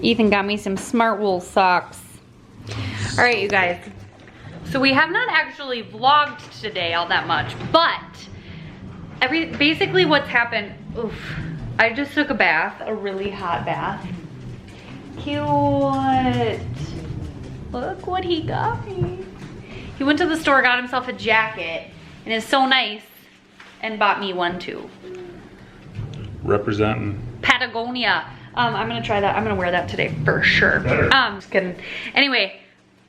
Ethan got me some Smart Wool socks. All right, you guys. So we have not actually vlogged today all that much, but basically what's happened, oof, I just took a bath, a really hot bath. Cute. Look what he got me. He went to the store, got himself a jacket, and is so nice, and bought me one too. Representing. Patagonia. I'm gonna try that. I'm gonna wear that today for sure. Just kidding. Anyway,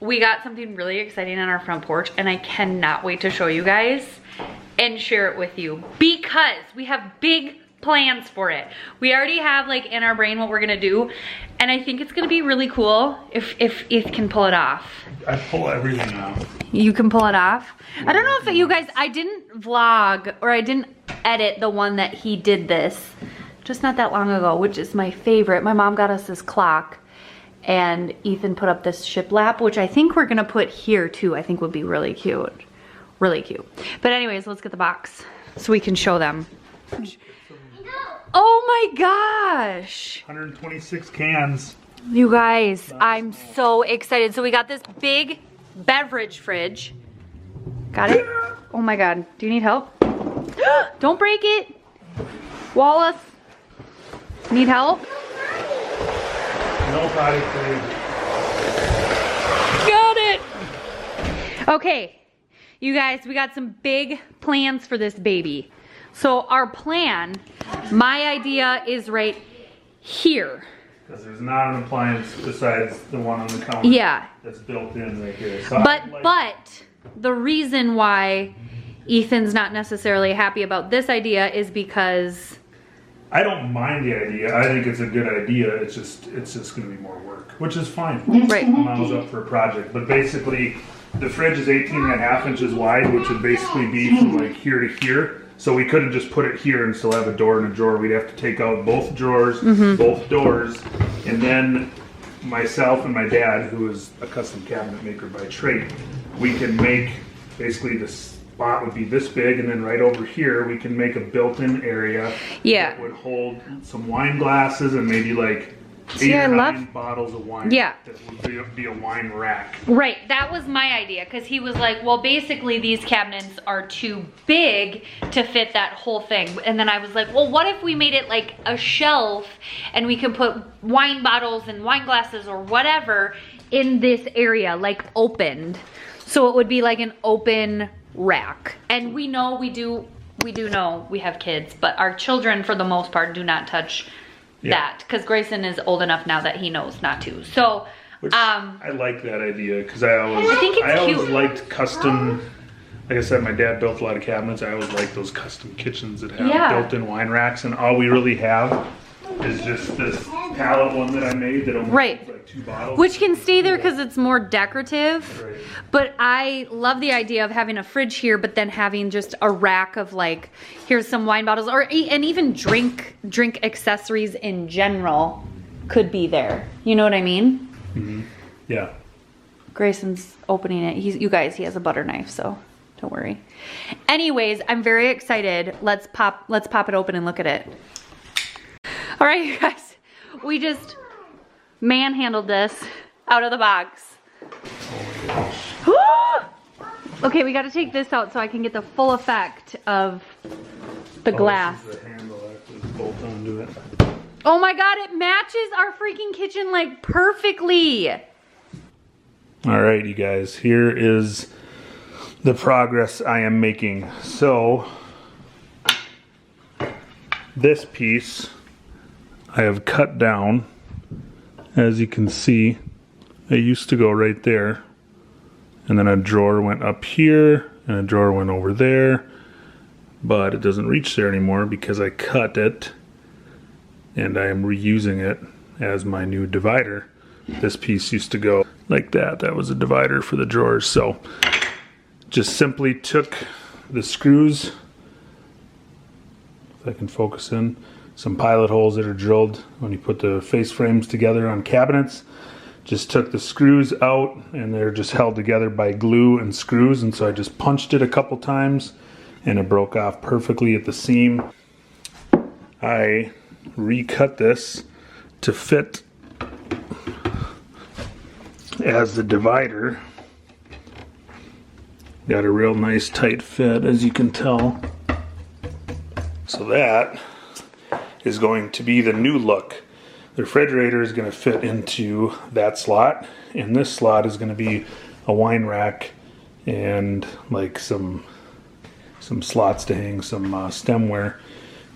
we got something really exciting on our front porch, and I cannot wait to show you guys and share it with you because we have big plans for it. We already have like in our brain what we're gonna do, and I think it's gonna be really cool if Eth can pull it off. I pull everything off. You can pull it off? I don't know if you guys, I didn't vlog or I didn't edit the one that he did this just not that long ago, which is my favorite. My mom got us this clock and Ethan put up this shiplap, which I think we're gonna put here too. I think would be really cute. Really cute. But anyways, let's get the box so we can show them. Oh my gosh. 126 cans. You guys, I'm so excited. So we got this big beverage fridge. Got it? Oh my God. Do you need help? Don't break it. Wallace. Need help? No potty food. Got it. Okay. You guys, we got some big plans for this baby. So our plan, my idea is right here. Because there's not an appliance besides the one on the counter. Yeah. That's built in right here. So But the reason why Ethan's not necessarily happy about this idea is because I don't mind the idea. I think it's a good idea. It's just going to be more work, which is fine. Right. Mom's up for a project. But basically, the fridge is 18.5 inches wide, which would basically be from like here to here. So we couldn't just put it here and still have a door and a drawer. We'd have to take out both drawers, both doors, and then myself and my dad, who is a custom cabinet maker by trade, we can make basically this spot would be this big, and then right over here we can make a built-in area that would hold some wine glasses and maybe like 8 or 9 bottles of wine. Yeah. That would be a wine rack. Right, that was my idea, because he was like, well, basically these cabinets are too big to fit that whole thing. And then I was like, well, what if we made it like a shelf and we could put wine bottles and wine glasses or whatever in this area, like opened. So it would be like an open rack. And we know we do know we have kids, but our children for the most part do not touch that, because Grayson is old enough now that he knows not to. So I like that idea, because I always cute. Liked custom. Like I said, my dad built a lot of cabinets. I always liked those custom kitchens that have built-in wine racks, and all we really have is just this pallet one that I made that only holds like 2 bottles. Which can stay there because it's more decorative. Right. But I love the idea of having a fridge here, but then having just a rack of like, here's some wine bottles, and even drink accessories in general could be there. You know what I mean? Mm-hmm. Yeah. Grayson's opening it. You guys, he has a butter knife, so don't worry. Anyways, I'm very excited. Let's pop it open and look at it. All right, you guys, we just manhandled this out of the box. Okay, we got to take this out so I can get the full effect of the glass. This is the handle I have to bolt onto it. Oh my God, it matches our freaking kitchen like perfectly. All right, you guys, here is the progress I am making. So this piece I have cut down. As you can see, it used to go right there, and then a drawer went up here and a drawer went over there, but it doesn't reach there anymore because I cut it and I am reusing it as my new divider. This piece used to go like that. That was a divider for the drawers. So just simply took the screws, if I can focus in, some pilot holes that are drilled when you put the face frames together on cabinets. Just took the screws out, and they're just held together by glue and screws, and so I just punched it a couple times and it broke off perfectly at the seam. I recut this to fit as the divider. Got a real nice tight fit, as you can tell. So that is going to be the new look. The refrigerator is going to fit into that slot, and this slot is going to be a wine rack and like some slots to hang some stemware.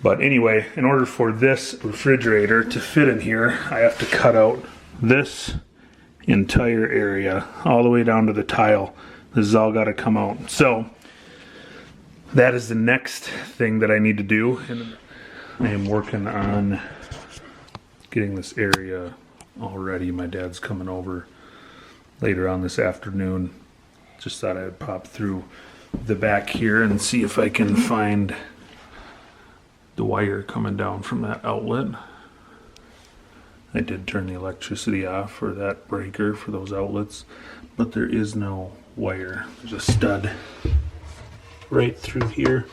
But anyway, in order for this refrigerator to fit in here, I have to cut out this entire area all the way down to the tile. This has all got to come out. So that is the next thing that I need to do. And I am working on getting this area all ready. My dad's coming over later on this afternoon. Just thought I'd pop through the back here and see if I can find the wire coming down from that outlet. I did turn the electricity off for that breaker for those outlets, but there is no wire. There's a stud right through here,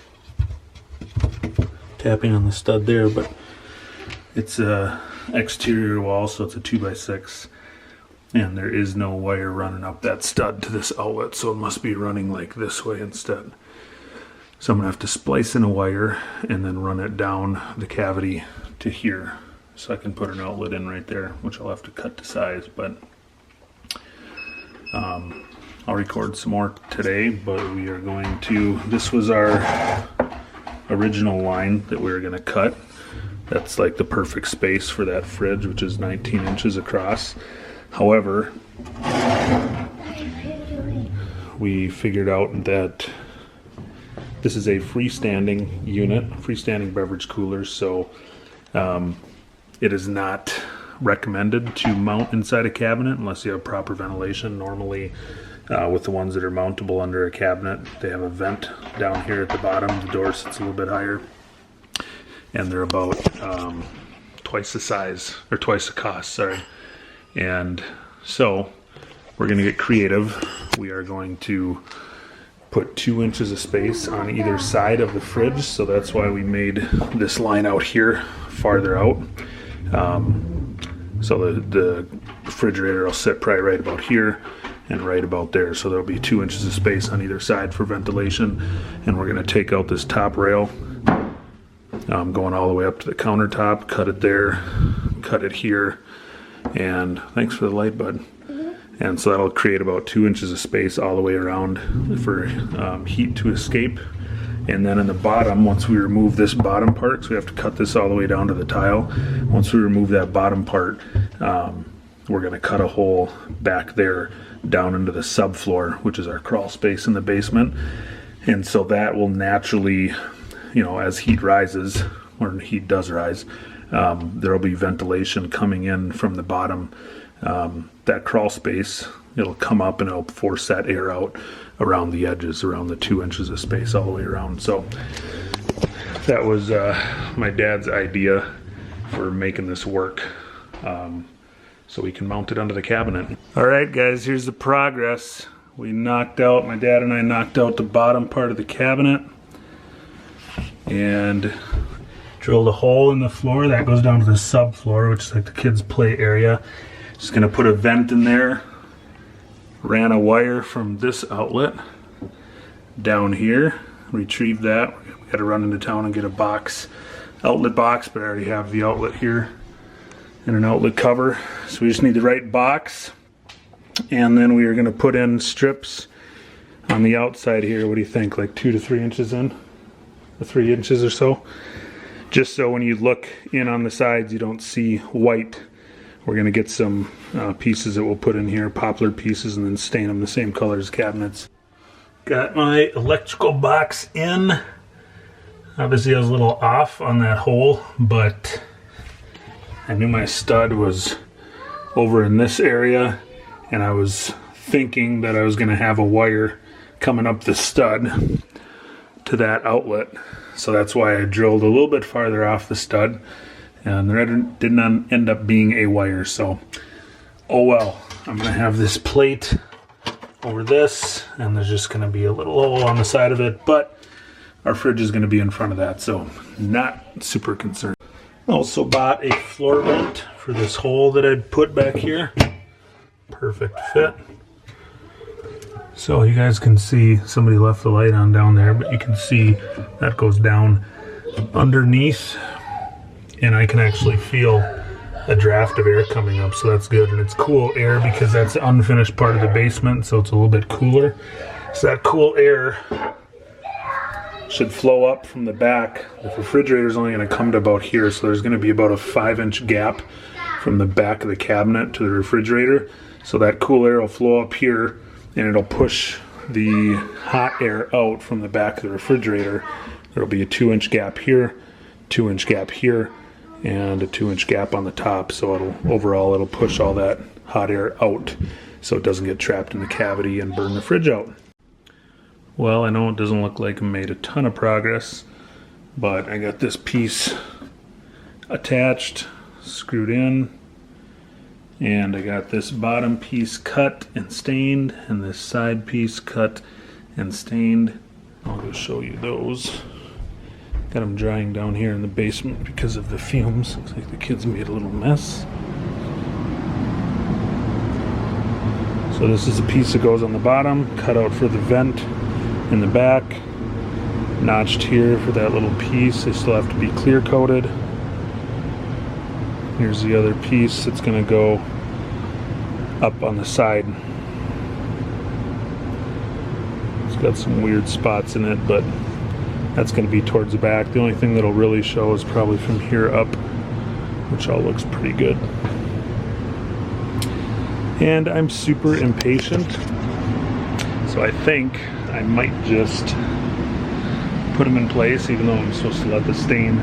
tapping on the stud there, but it's a exterior wall, so it's a 2x6, and there is no wire running up that stud to this outlet, so it must be running like this way instead. So I'm gonna have to splice in a wire and then run it down the cavity to here, so I can put an outlet in right there, which I'll have to cut to size, but I'll record some more today. But we are going to, this was our original line that we were going to cut. That's like the perfect space for that fridge, which is 19 inches across. However, we figured out that this is a freestanding unit, freestanding beverage cooler, so it is not recommended to mount inside a cabinet unless you have proper ventilation. Normally, with the ones that are mountable under a cabinet, they have a vent down here at the bottom. The door sits a little bit higher, and they're about twice the size, or twice the cost, sorry. And so we're going to get creative. We are going to put 2 inches of space on either side of the fridge, so that's why we made this line out here farther out. So the refrigerator will sit probably right about here and right about there, so there'll be 2 inches of space on either side for ventilation. And we're going to take out this top rail, going all the way up to the countertop, cut it there, cut it here, and thanks for the light, bud. And so that'll create about 2 inches of space all the way around for heat to escape. And then in the bottom, once we remove this bottom part, because we have to cut this all the way down to the tile, once we remove that bottom part, we're going to cut a hole back there down into the subfloor, which is our crawl space in the basement. And so that will naturally, you know, as heat rises, or heat does rise, there will be ventilation coming in from the bottom. That crawl space, it'll come up and it'll force that air out around the edges, around the 2 inches of space all the way around. So that was my dad's idea for making this work, so we can mount it under the cabinet. All right, guys, here's the progress. We knocked out, my dad and I knocked out the bottom part of the cabinet and drilled a hole in the floor that goes down to the subfloor, which is like the kids' play area. Just gonna put a vent in there. Ran a wire from this outlet down here, retrieved that. We gotta run into town and get a box, outlet box, but I already have the outlet here and an outlet cover. So we just need the right box. And then we are gonna put in strips on the outside here. What do you think, like 2 to 3 inches in? 3 inches or so? Just so when you look in on the sides, you don't see white. We're going to get some pieces that we'll put in here, poplar pieces, and then stain them the same color as cabinets. Got my electrical box in. Obviously I was a little off on that hole, but I knew my stud was over in this area, and I was thinking that I was going to have a wire coming up the stud to that outlet. So that's why I drilled a little bit farther off the stud. And there did not end up being a wire, so oh well. I'm gonna have this plate over this, and there's just gonna be a little hole on the side of it, but our fridge is gonna be in front of that, so not super concerned. Also bought a floor vent for this hole that I'd put back here. perfect fit. So you guys can see, somebody left the light on down there, but you can see that goes down underneath, and I can actually feel a draft of air coming up, so that's good. And it's cool air because that's the unfinished part of the basement, so it's a little bit cooler. So that cool air should flow up from the back. The refrigerator is only going to come to about here, so there's going to be about a 5-inch gap from the back of the cabinet to the refrigerator. So that cool air will flow up here, and it'll push the hot air out from the back of the refrigerator. There'll be a 2-inch gap here, 2-inch gap here, and a 2-inch gap on the top. So it'll push all that hot air out so it doesn't get trapped in the cavity and burn the fridge out. Well, I know it doesn't look like I made a ton of progress, but I got this piece attached, screwed in, and I got this bottom piece cut and stained, and this side piece cut and stained. I'll go show you those. Got them drying down here in the basement because of the fumes. Looks like the kids made a little mess. So this is a piece that goes on the bottom, cut out for the vent in the back, notched here for that little piece. They still have to be clear coated. Here's the other piece that's going to go up on the side. It's got some weird spots in it, but that's going to be towards the back. The only thing that'll really show is probably from here up, which all looks pretty good. And I'm super impatient, so I think I might just put them in place, even though I'm supposed to let the stain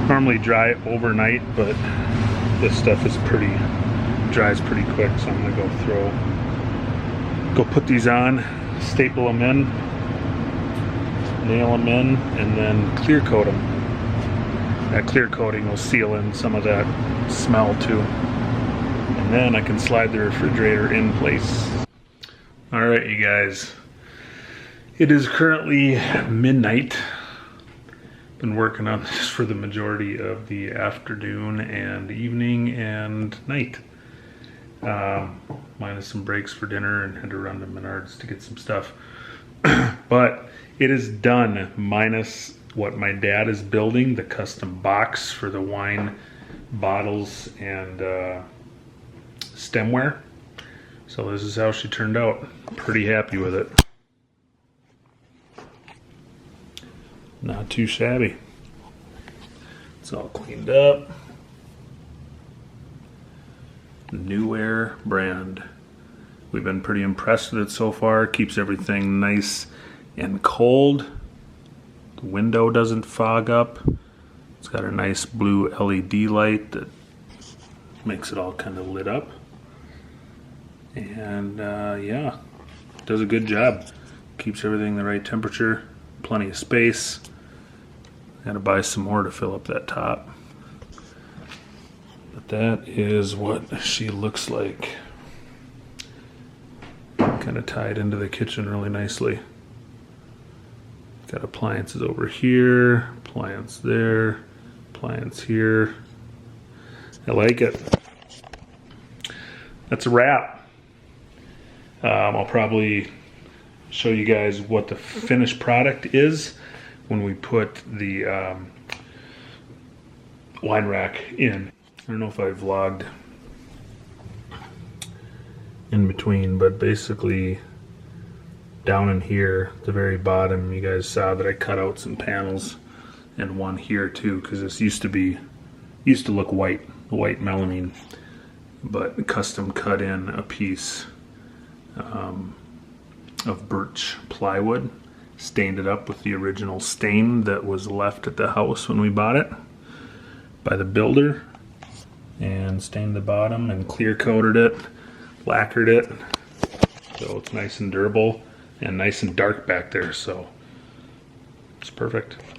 normally dry overnight, but this stuff is dries pretty quick, so I'm gonna go put these on, staple them in, nail them in, and then clear coat them. That clear coating will seal in some of that smell too. And then I can slide the refrigerator in place. All right, you guys. It is currently midnight. Been working on this for the majority of the afternoon and evening and night. Minus some breaks for dinner, and had to run to Menards to get some stuff. But it is done, minus what my dad is building, the custom box for the wine bottles and stemware. So this is how she turned out. Pretty happy with it. Not too shabby. It's all cleaned up. NewAir brand. We've been pretty impressed with it so far. Keeps everything nice and cold. The window doesn't fog up. It's got a nice blue LED light that makes it all kind of lit up. And yeah, does a good job. Keeps everything the right temperature, plenty of space. Gotta buy some more to fill up that top. But that is what she looks like. Kind of tied into the kitchen really nicely. Got appliances over here, appliance there, appliance here. I like it. That's a wrap. I'll probably show you guys what the finished product is when we put the wine rack in. I don't know if I vlogged in between, but basically down in here, at the very bottom, you guys saw that I cut out some panels, and one here too, because this used to look white melamine, but custom cut in a piece of birch plywood, stained it up with the original stain that was left at the house when we bought it by the builder, and stained the bottom and clear coated it, lacquered it, so it's nice and durable and nice and dark back there, so it's perfect.